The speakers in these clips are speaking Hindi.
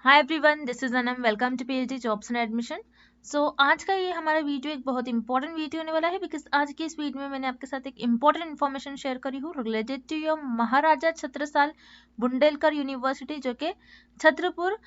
Hi everyone, this is Anam. Welcome to PhD jobs and admission. आज का ये हमारा वीडियो एक बहुत इंपॉर्टेंट वीडियो होने वाला है बिकॉज आज की इस वीडियो में मैंने आपके साथ एक इंपॉर्टेंट इन्फॉर्मेशन शेयर करी हूँ related to your Maharaja Chhatrasal Bundelkhand university जो कि छत्रपुर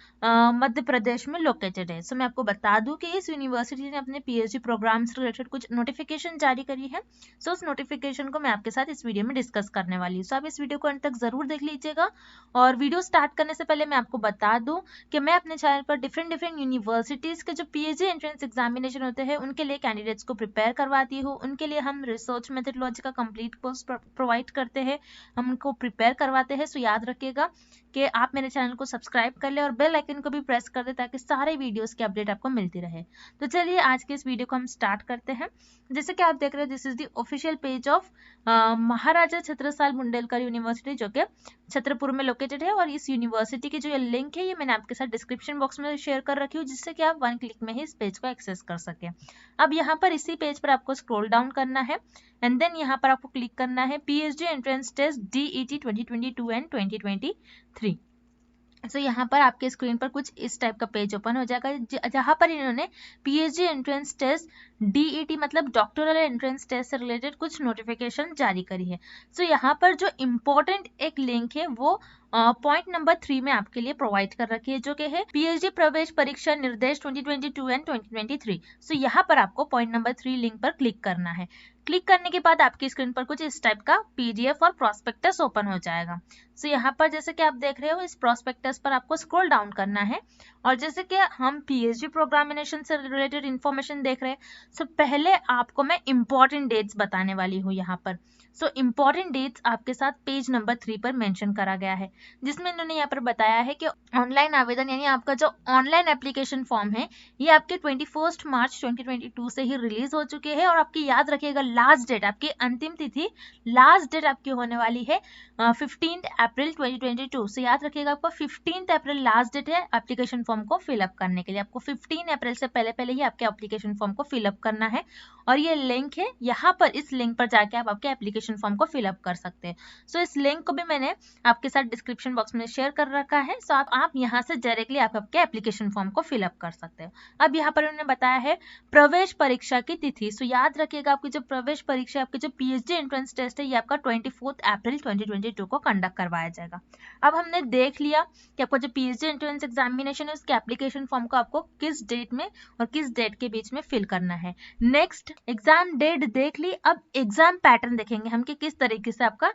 मध्य प्रदेश में लोकेटेड है। मैं आपको बता दूं कि इस यूनिवर्सिटी ने अपने पीएचडी प्रोग्राम से रिलेटेड कुछ नोटिफिकेशन जारी करी है। उस नोटिफिकेशन को मैं आपके साथ इस वीडियो में डिस्कस करने वाली हूँ। आप इस वीडियो को अंत तक जरूर देख लीजिएगा। और वीडियो स्टार्ट करने से पहले मैं आपको बता दूं कि मैं अपने चैनल पर डिफरेंट यूनिवर्सिटीज के जो पीएचडी एंट्रेंस एग्जामिनेशन होते हैं उनके लिए कैंडिडेट्स को प्रिपेयर करवाती हूँ। उनके लिए हम रिसर्च मेथडोलॉजी का कंप्लीट कोर्स प्रोवाइड करते हैं, हम उनको प्रिपेयर करवाते हैं। याद रखिएगा कि आप मेरे चैनल को सब्सक्राइब कर ले और बेल आइकन को भी प्रेस कर दे ताकि सारे वीडियोस की अपडेट आपको मिलती रहे। तो चलिए आज के इस वीडियो को हम स्टार्ट करते हैं। जैसे कि आप देख रहे हैं, this is the official page of Maharaja Chhatrasal Bundelkhand university जो कि छत्रपुर में लोकेटेड है। और इस यूनिवर्सिटी की जो ये लिंक है ये मैंने आपके साथ डिस्क्रिप्शन बॉक्स में शेयर कर रखी हूँ, जिससे कि आप 1 क्लिक में ही इस पेज को एक्सेस कर सके। अब यहाँ पर इसी पेज पर आपको स्क्रॉल डाउन करना है एंड देन यहाँ पर आपको क्लिक करना है पीएचडी एंट्रेंस टेस्ट DET 2022 एंड 2023। यहाँ पर आपके स्क्रीन पर कुछ इस टाइप का पेज ओपन हो जाएगा जहां पर इन्होंने पीएचडी एंट्रेंस टेस्ट DET मतलब डॉक्टरल एंट्रेंस टेस्ट से रिलेटेड कुछ नोटिफिकेशन जारी करी है। यहाँ पर जो इम्पोर्टेंट एक लिंक है वो पॉइंट नंबर 3 में आपके लिए प्रोवाइड कर रखी है जो कि है पीएचडी प्रवेश परीक्षा निर्देश 2022 एंड 2023। यहाँ पर आपको पॉइंट नंबर 3 लिंक पर क्लिक करना है। क्लिक करने के बाद आपकी स्क्रीन पर कुछ इस टाइप का PDF और प्रोस्पेक्टस ओपन हो जाएगा। यहाँ पर जैसे कि आप देख रहे हो इस प्रोस्पेक्टस पर आपको स्क्रॉल डाउन करना है और जैसे कि हम पीएचडी प्रोग्रामिनेशन से रिलेटेड इंफॉर्मेशन देख रहे हैं, पहले आपको मैं इंपॉर्टेंट डेट्स बताने वाली हूँ यहाँ पर। इंपॉर्टेंट डेट्स आपके साथ पेज नंबर 3 पर मेंशन करा गया है, जिसमें इन्होंने यहाँ पर बताया है कि ऑनलाइन आवेदन यानी आपका जो ऑनलाइन एप्लीकेशन फॉर्म है ये आपके 21 मार्च 2022 से ही रिलीज हो चुके हैं। और आपकी याद रखिएगा लास्ट डेट, आपकी अंतिम तिथि लास्ट डेट आपकी होने वाली है 15 अप्रैल 2022। याद रखिएगा आपको 15 अप्रैल लास्ट डेट है एप्लीकेशन फॉर्म को फिलअप करने के लिए। आपको 15 अप्रैल से पहले ही आपके एप्लीकेशन फॉर्म को फिलअप करना है और ये लिंक है, यहाँ पर इस लिंक पर जाके आप आपके एप्लीकेशन फॉर्म को फिलअप कर सकते हैं। इस लिंक को भी मैंने आपके साथ डिस्क्रिप्शन बॉक्स में शेयर कर रखा है। आप यहाँ से डायरेक्टली आप आपके एप्लीकेशन फॉर्म को फिलअप कर सकते हो। अब यहाँ पर उन्होंने बताया है प्रवेश परीक्षा की तिथि। याद रखिएगा आपकी जो प्रवेश परीक्षा आपकी जो पीएचडी एंट्रेंस टेस्ट है ये आपका 24 अप्रैल 2022 को कंडक्ट करवाया जाएगा। अब हमने देख लिया कि आपका जो पीएचडी एंट्रेंस एग्जामिनेशन है उसके एप्लीकेशन फॉर्म को आपको किस डेट में और किस डेट के बीच में फिल करना है। नेक्स्ट एग्जाम डेट देख ली, अब एग्जाम पैटर्न देखेंगे हम कि किस तरीके से आपका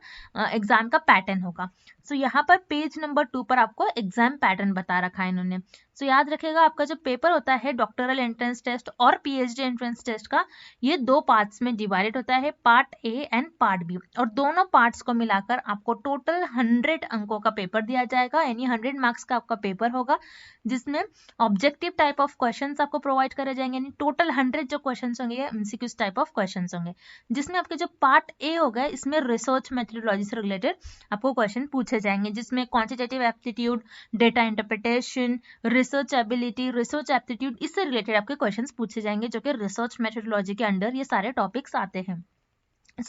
एग्जाम का पैटर्न होगा। यहाँ पर पेज नंबर 2 पर आपको एग्जाम पैटर्न बता रखा है इन्होंने। याद रखिएगा आपका जो पेपर होता है डॉक्टरल एंट्रेंस टेस्ट और पीएचडी एंट्रेंस टेस्ट का, ये 2 पार्ट्स में डिवाइडेड होता है, part A and part B। और दोनों पार्ट्स को मिलाकर आपको टोटल 100 अंकों का पेपर दिया जाएगा, यानी 100 मार्क्स का आपका पेपर होगा, जिसमें ऑब्जेक्टिव टाइप ऑफ क्वेश्चंस आपको प्रोवाइड करे जाएंगे। यानी टोटल 100 जो क्वेश्चंस होंगे ये MCQs टाइप ऑफ क्वेश्चंस होंगे, जिसमें आपके जो पार्ट A होगा इसमें रिसर्च मेथडोलॉजी से रिलेटेड आपको क्वेश्चन पूछे जाएंगे, जिसमें quantitative aptitude, data interpretation, research ability, research aptitude, इससे रिलेटेड आपके क्वेश्चंस पूछे जाएंगे जो कि रिसर्च मेथडोलॉजी के अंडर ये सारे टॉपिक्स आते हैं।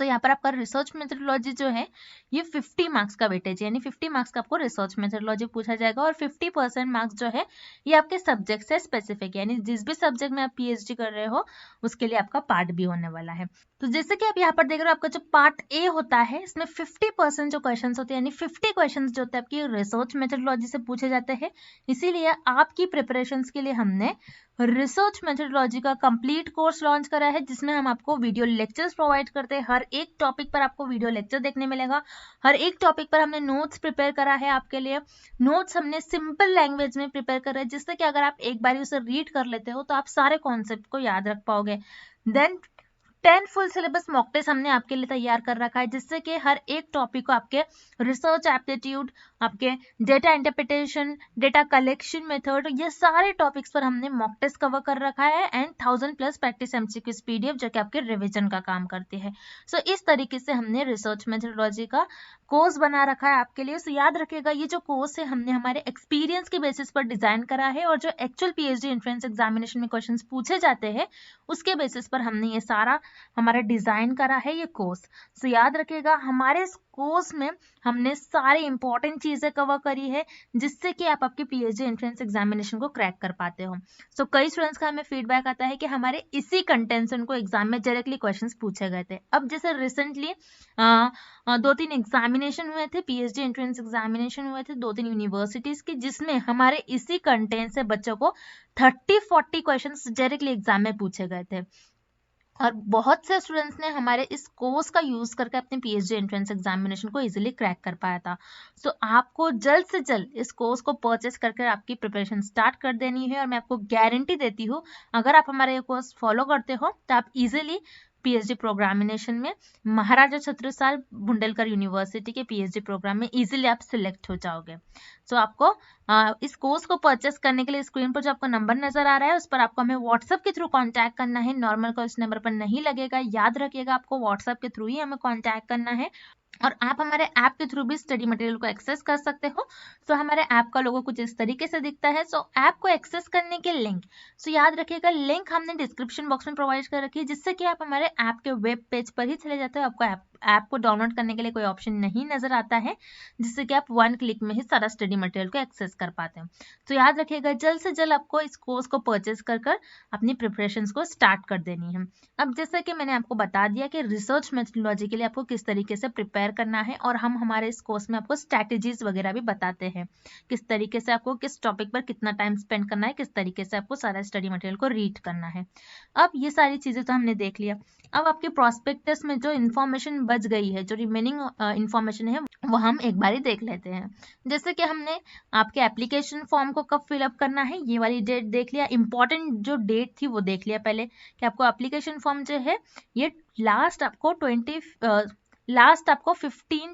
यहाँ पर आपका रिसर्च मेथडोलॉजी जो है ये 50 मार्क्स का वेटेज है, यानी 50 मार्क्स का आपको रिसर्च मेथडोलॉजी पूछा जाएगा और 50% मार्क्स जो है ये आपके सब्जेक्ट से स्पेसिफिक, यानी जिस भी सब्जेक्ट में आप पीएचडी कर रहे हो उसके लिए आपका पार्ट B होने वाला है। जैसे कि आप यहाँ पर देख रहे हो आपका जो पार्ट A होता है इसमें 50% जो क्वेश्चंस होते हैं, यानी 50 क्वेश्चंस जो होते हैं आपकी रिसर्च मेथडोलॉजी से पूछे जाते हैं। इसीलिए आपकी प्रिपरेशंस के लिए हमने रिसर्च मेथडोलॉजी का कंप्लीट कोर्स लॉन्च करा है, जिसमें हम आपको वीडियो लेक्चर्स प्रोवाइड करते हैं। हर एक टॉपिक पर आपको वीडियो लेक्चर देखने मिलेगा, हर एक टॉपिक पर हमने नोट्स प्रिपेयर करा है आपके लिए। नोट्स हमने सिंपल लैंग्वेज में प्रिपेयर करा है, जिससे कि अगर आप एक बार उसे रीड कर लेते हो तो आप सारे कॉन्सेप्ट को याद रख पाओगे। Then 10 full syllabus mock test हमने आपके लिए तैयार कर रखा है, जिससे कि हर एक टॉपिक को आपके रिसर्च एप्टीट्यूड, आपके data interpretation, data collection method, ये सारे टॉपिक्स पर हमने मॉक टेस्ट कवर कर रखा है एंड 1000+ प्रैक्टिस MCQs PDF जो कि आपके रिवीजन का काम करती है। इस तरीके से हमने रिसर्च मेथडोलॉजी का कोर्स बना रखा है आपके लिए। याद रखिएगा ये जो कोर्स है हमने हमारे एक्सपीरियंस के बेसिस पर डिजाइन करा है और जो एक्चुअल पीएचडी एंट्रेंस एग्जामिनेशन में क्वेश्चंस पूछे जाते हैं उसके बेसिस पर हमने ये सारा हमारा डिजाइन करा है ये कोर्स। याद रखिएगा हमारे कोर्स में हमने सारी इंपॉर्टेंट चीजें कवर करी है जिससे कि आप आपके पीएचडी एंट्रेंस एग्जामिनेशन को क्रैक कर पाते हो। सो कई स्टूडेंट्स का हमें फीडबैक आता है कि हमारे इसी कंटेंट से उनको एग्जाम में डायरेक्टली क्वेश्चंस पूछे गए थे। अब जैसे रिसेंटली 2-3 एग्जामिनेशन हुए थे, पीएचडी एंट्रेंस एग्जामिनेशन हुए थे 2-3 यूनिवर्सिटीज के, जिसमें हमारे इसी कंटेंट से बच्चों को 30-40 क्वेश्चंस डायरेक्टली एग्जाम में पूछे गए थे। और बहुत से स्टूडेंट्स ने हमारे इस कोर्स का यूज करके अपने पीएचडी एंट्रेंस एग्जामिनेशन को इजीली क्रैक कर पाया था। सो आपको जल्द से जल्द इस कोर्स को परचेस करके आपकी प्रिपरेशन स्टार्ट कर देनी है। और मैं आपको गारंटी देती हूँ, अगर आप हमारा ये कोर्स फॉलो करते हो तो आप इजीली पीएचडी प्रोग्रामिनेशन में महाराजा छत्रसाल बुंदेलकर यूनिवर्सिटी के पीएचडी प्रोग्राम में इजीली आप सिलेक्ट हो जाओगे। सो आपको इस कोर्स को परचेस करने के लिए स्क्रीन पर जो आपको नंबर नजर आ रहा है उस पर आपको हमें व्हाट्सएप के थ्रू कांटेक्ट करना है। नॉर्मल कॉल इस नंबर पर नहीं लगेगा, याद रखिएगा, आपको व्हाट्सएप के थ्रू ही हमें कांटेक्ट करना है। और आप हमारे ऐप के थ्रू भी स्टडी मटेरियल को एक्सेस कर सकते हो। सो हमारे ऐप का लोगो कुछ इस तरीके से दिखता है। सो ऐप को एक्सेस करने के लिंक, सो याद रखिएगा, लिंक हमने डिस्क्रिप्शन बॉक्स में प्रोवाइड कर रखी है, जिससे कि आप हमारे ऐप के वेब पेज पर ही चले जाते हो। आपको ऐप को डाउनलोड करने के लिए कोई ऑप्शन नहीं नजर आता है, जिससे कि आप 1 क्लिक में ही सारा स्टडी मटेरियल को एक्सेस कर पाते हो। तो याद रखिएगा, जल्द से जल्द आपको इस कोर्स को परचेस कर अपनी प्रिपरेशंस को स्टार्ट कर देनी है। अब जैसे कि मैंने आपको बता दिया कि रिसर्च मेथोडोलॉजी के लिए आपको किस तरीके से प्रिपेयर करना है, और हम हमारे इस कोर्स में आपको स्ट्रैटेजीज वगैरह भी बताते हैं, किस तरीके से आपको किस टॉपिक पर कितना टाइम स्पेंड करना है, किस तरीके से आपको सारा स्टडी मटेरियल को रीड करना है। अब ये सारी चीजें तो हमने देख लिया। अब आपके प्रोस्पेक्टस में जो इन्फॉर्मेशन बच गई है, जो रिमेनिंग इन्फॉर्मेशन है, वो हम एक बार ही देख लेते हैं। जैसे कि हमने आपके एप्लीकेशन फॉर्म को कब फिलअप करना है, ये वाली डेट देख लिया। इंपॉर्टेंट जो डेट थी वो देख लिया पहले, कि आपको एप्लीकेशन फॉर्म जो है ये लास्ट आपको 15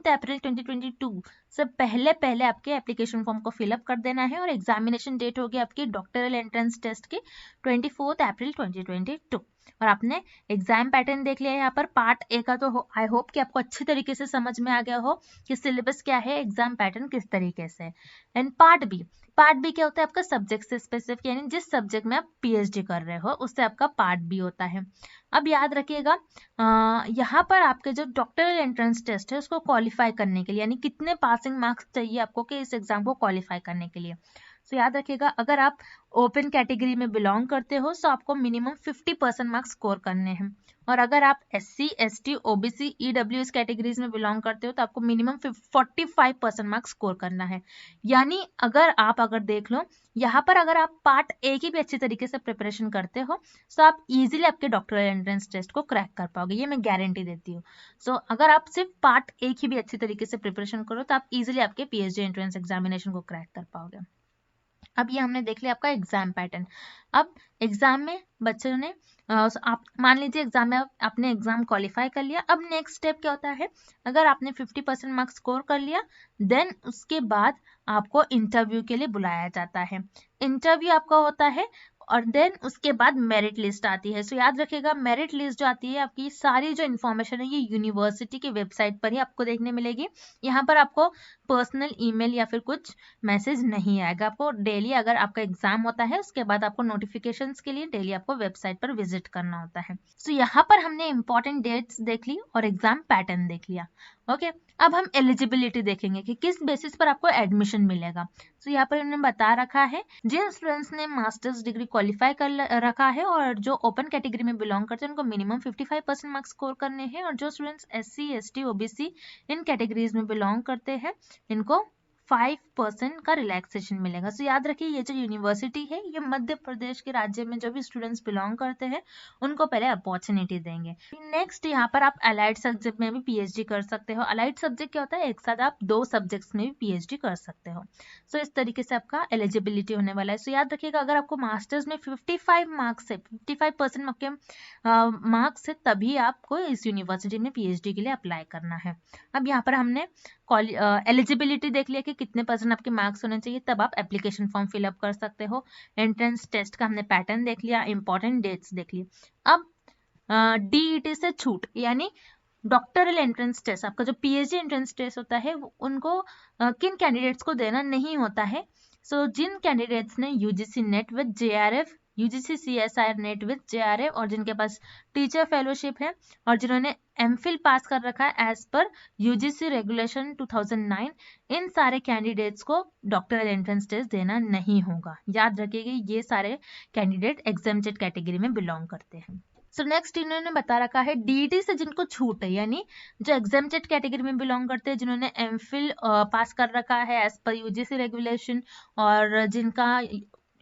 अप्रैल 2022 से पहले आपके एप्लीकेशन फॉर्म को फिलअप कर देना है। और एग्जामिनेशन डेट होगी आपकी डॉक्टरल एंट्रेंस टेस्ट की 24 अप्रैल 2022। और आपने एग्जाम पैटर्न देख लिया यहाँ पर। पार्ट ए का तो आई होप कि आपको अच्छी तरीके से समझ में आ गया हो कि सिलेबस क्या है, एग्जाम पैटर्न किस तरीके से। एंड पार्ट बी क्या होता है, आपका सब्जेक्ट से स्पेसिफिक, यानी जिस सब्जेक्ट में आप पीएचडी कर रहे हो उससे आपका पार्ट बी होता है। अब याद रखिएगा, यहाँ पर आपके जो डॉक्टरल एंट्रेंस टेस्ट है उसको क्वालिफाई करने के लिए, यानी कितने पासिंग मार्क्स चाहिए आपको कि इस एग्जाम को क्वालिफाई करने के लिए। तो याद रखिएगा, अगर आप ओपन कैटेगरी में बिलोंग करते हो तो आपको मिनिमम 50% मार्क्स स्कोर करने हैं। और अगर आप SC, ST, OBC, EWS categories में बिलोंग करते हो तो आपको मिनिमम 45% मार्क्स स्कोर करना है। यानी अगर देख लो यहाँ पर, अगर आप पार्ट ए की भी अच्छी तरीके से प्रिपरेशन करते हो तो आप इजीली आपके डॉक्टरल एंट्रेंस टेस्ट को क्रैक कर पाओगे, ये मैं गारंटी देती हूँ। सो अगर आप सिर्फ पार्ट ए की भी अच्छी तरीके से प्रिपरेशन करो तो आप इजीली आपके पीएचडी एंट्रेंस एग्जामिनेशन को क्रैक कर पाओगे। अब ये हमने देख लिया आपका एग्जाम पैटर्न। अब एग्जाम में बच्चों ने आप मान लीजिए एग्जाम में आपने एग्जाम क्वालिफाई कर लिया। अब नेक्स्ट स्टेप क्या होता है, अगर आपने 50% मार्क्स स्कोर कर लिया, देन उसके बाद आपको इंटरव्यू के लिए बुलाया जाता है। इंटरव्यू आपका होता है और देन उसके बाद मेरिट लिस्ट आती है। सो याद रखिएगा, मेरिट लिस्ट जो आती है, आपकी सारी जो इन्फॉर्मेशन है ये यूनिवर्सिटी की वेबसाइट पर ही आपको देखने मिलेगी। यहाँ पर आपको पर्सनल ईमेल या फिर कुछ मैसेज नहीं आएगा। आपको डेली, अगर आपका एग्जाम होता है उसके बाद आपको नोटिफिकेशंस के लिए डेली आपको वेबसाइट पर विजिट करना होता है। सो यहाँ पर हमने इंपॉर्टेंट डेट्स देख ली और एग्जाम पैटर्न देख लिया। ओके, अब हम एलिजिबिलिटी देखेंगे कि किस बेसिस पर आपको एडमिशन मिलेगा। तो यहाँ पर उन्होंने बता रखा है, जिन स्टूडेंट्स ने मास्टर्स डिग्री क्वालिफाई कर रखा है और जो ओपन कैटेगरी में बिलोंग करते हैं उनको मिनिमम 55% मार्क्स स्कोर करने हैं। और जो स्टूडेंट्स SC, ST, OBC इन कैटेगरीज में बिलोंग करते हैं इनको 5% का रिलैक्सेशन मिलेगा। सो याद रखिए, ये जो यूनिवर्सिटी है ये मध्य प्रदेश के राज्य में जो भी स्टूडेंट्स बिलोंग करते हैं उनको पहले अपॉर्चुनिटी देंगे। नेक्स्ट, यहाँ पर आप अलाइड सब्जेक्ट में भी पीएचडी कर सकते हो। अलाइड सब्जेक्ट क्या होता है, एक साथ आप 2 सब्जेक्ट्स में भी पीएचडी कर सकते हो। सो इस तरीके से आपका एलिजिबिलिटी होने वाला है। सो याद रखिएगा, अगर आपको मास्टर्स में 55% आपके मार्क्स है तभी आपको इस यूनिवर्सिटी में पीएचडी के लिए अप्लाई करना है। अब यहाँ पर हमने एलिजिबिलिटी देख लिया कि कितने % आपके मार्क्स होने चाहिए, तब आप एप्लीकेशन फॉर्म फिलअप कर सकते हो। एंट्रेंस टेस्ट का हमने पैटर्न देख लिया, इंपॉर्टेंट डेट्स देख लिए। अब DET से छूट, यानी डॉक्टरल एंट्रेंस टेस्ट, आपका जो पीएचडी एंट्रेंस टेस्ट होता है उनको किन कैंडिडेट्स को देना नहीं होता है। सो जिन कैंडिडेट्स ने UGC net with JRF UGC CSIR net with JRF और जिनके पास टीचर फेलोशिप है और जिन्होंने MPhil पास कर रखा है एज पर UGC रेगुलेशन 2009, इन सारे कैंडिडेट्स को डॉक्टरल एंट्रेंस टेस्ट देना नहीं होगा। याद रखिएगा ये सारे कैंडिडेट एग्जेम्प्टेड कैटेगरी में बिलोंग करते हैं। सो नेक्स्ट इन्होंने बता रखा है DET से जिनको छूट है, यानी जो एग्जेम्प्टेड कैटेगरी में बिलोंग करते हैं, जिन्होंने MPhil पास कर रखा है एज पर UGC रेगुलेशन और जिनका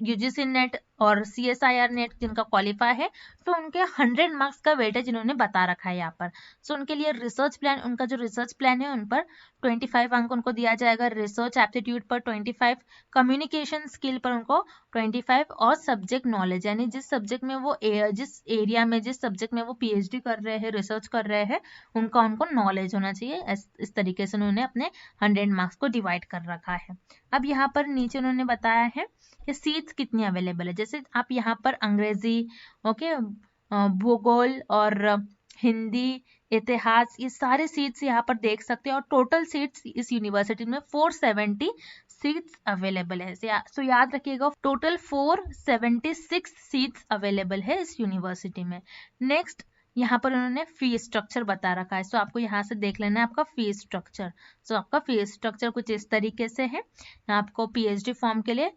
UGC नेट और CSIR नेट जिनका क्वालिफाई है, तो उनके 100 मार्क्स का वेटेज इन्होंने बता रखा है यहाँ पर। सो उनके लिए रिसर्च प्लान, उनका जो रिसर्च प्लान है उन पर 25 अंक उनको दिया जाएगा, रिसर्च एप्टीट्यूड पर 25, कम्युनिकेशन स्किल पर उनको 25 और सब्जेक्ट नॉलेज, यानी जिस सब्जेक्ट में वो जिस एरिया में जिस सब्जेक्ट में वो PhD कर रहे हैं, रिसर्च कर रहे हैं, उनको नॉलेज होना चाहिए। इस तरीके से उन्होंने अपने 100 मार्क्स को डिवाइड कर रखा है। अब यहाँ पर नीचे उन्होंने बताया है कि सीट्स कितनी अवेलेबल है। जैसे आप यहाँ पर अंग्रेजी, ओके, भूगोल और हिंदी, इतिहास, ये सारे सीट्स यहाँ पर देख सकते हैं और टोटल सीट्स इस यूनिवर्सिटी में 470 सीट्स अवेलेबल है। सो याद रखिएगा टोटल 476 सीट्स अवेलेबल है इस यूनिवर्सिटी में। नेक्स्ट यहाँ पर उन्होंने फीस स्ट्रक्चर बता रखा है। सो आपको यहाँ से देख लेना है आपका फीस स्ट्रक्चर। सो आपका फीस स्ट्रक्चर कुछ इस तरीके से है। आपको PhD फॉर्म के लिए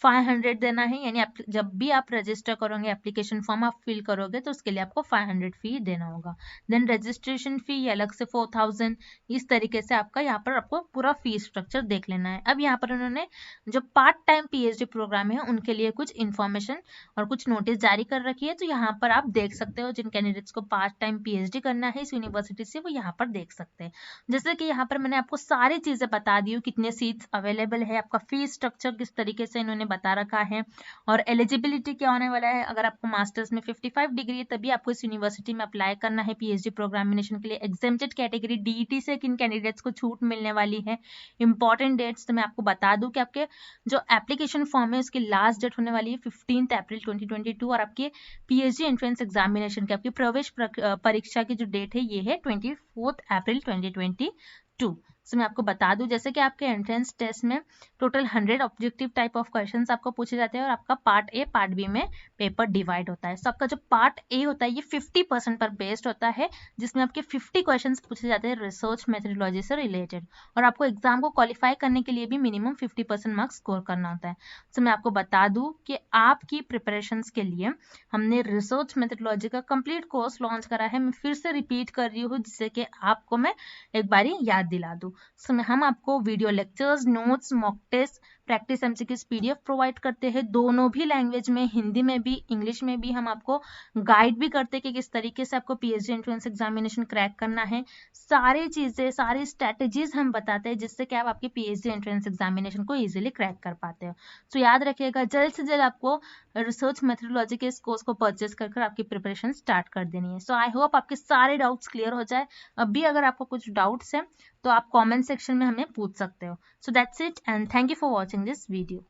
500 देना है, यानी आप जब भी आप रजिस्टर करोगे, एप्लीकेशन फॉर्म आप फिल करोगे तो उसके लिए आपको 500 फी देना होगा। देन रजिस्ट्रेशन फी अलग से 4000। इस तरीके से आपका यहाँ पर आपको पूरा फी स्ट्रक्चर देख लेना है। अब यहाँ पर उन्होंने जो पार्ट टाइम PhD प्रोग्राम है उनके लिए कुछ इन्फॉर्मेशन और कुछ नोटिस जारी कर रखी है। तो यहाँ पर आप देख सकते हो जिन कैंडिडेट्स को पार्ट टाइम PhD करना है इस यूनिवर्सिटी से, वो यहाँ पर देख सकते हैं। जैसे कि यहाँ पर मैंने आपको सारी चीजें बता दी हूँ, कितने सीट्स अवेलेबल है, आपका फी स्ट्रक्चर किस तरीके से इन्होंने बता रखा है और एलिजिबिलिटी क्या होने वाला है। अगर आपको मास्टर्स में 55 डिग्री है तभी आपको इस यूनिवर्सिटी में अप्लाई करना है PhD प्रोग्रामिनेशन के लिए। एग्जेम्प्टेड कैटेगरी DET से किन कैंडिडेट्स को छूट मिलने वाली है। इंपॉर्टेंट डेट्स तो मैं आपको बता दूं कि आपके जो एप्लीकेशन फॉर्म है उसकी लास्ट डेट होने वाली है 15 अप्रैल 2022 और आपके PhD एंट्रेंस एग्जामिनेशन की आपकी प्रवेश परीक्षा की जो डेट है ये है 24 अप्रैल 2022। सो मैं आपको बता दूं जैसे कि आपके एंट्रेंस टेस्ट में total 100 objective type of questions आपको पूछे जाते हैं और आपका पार्ट ए पार्ट बी में पेपर डिवाइड होता है। सो आपका जो पार्ट ए होता है ये 50% पर बेस्ड होता है, जिसमें आपके 50 क्वेश्चंस पूछे जाते हैं रिसर्च मेथोडोलॉजी से रिलेटेड और आपको एग्जाम को क्वालिफाई करने के लिए भी मिनिमम 50% मार्क्स स्कोर करना होता है। सो मैं आपको बता दूं कि आपकी प्रिपरेशन के लिए हमने रिसर्च मेथोडोलॉजी का कंप्लीट कोर्स लॉन्च करा है। मैं फिर से रिपीट कर रही हूँ जिससे कि आपको मैं एक बारी याद दिला दूं। हम आपको video lectures, notes, mock test, practice MCQs PDF provide करते हैं, दोनों भी लैंग्वेज में, हिंदी में भी इंग्लिश में भी। हम आपको गाइड भी करते हैं कि किस तरीके से आपको PhD एंट्रेंस एग्जामिनेशन क्रैक करना है। सारी चीजें, सारी स्ट्रेटेजीज हम बताते हैं जिससे कि आप आपके PhD एंट्रेंस एग्जामिनेशन को इजीली क्रैक कर पाते हो। तो याद रखिएगा जल्द से जल्द आपको रिसर्च मेथोडोलॉजी के इस कोर्स को परचेज कर आपकी प्रिपरेशन स्टार्ट कर देनी है। सो आई होप आपके सारे डाउट्स क्लियर हो जाए। अब भी अगर आपको कुछ डाउट्स हैं तो आप कमेंट सेक्शन में हमें पूछ सकते हो। So that's it and thank you for watching this video.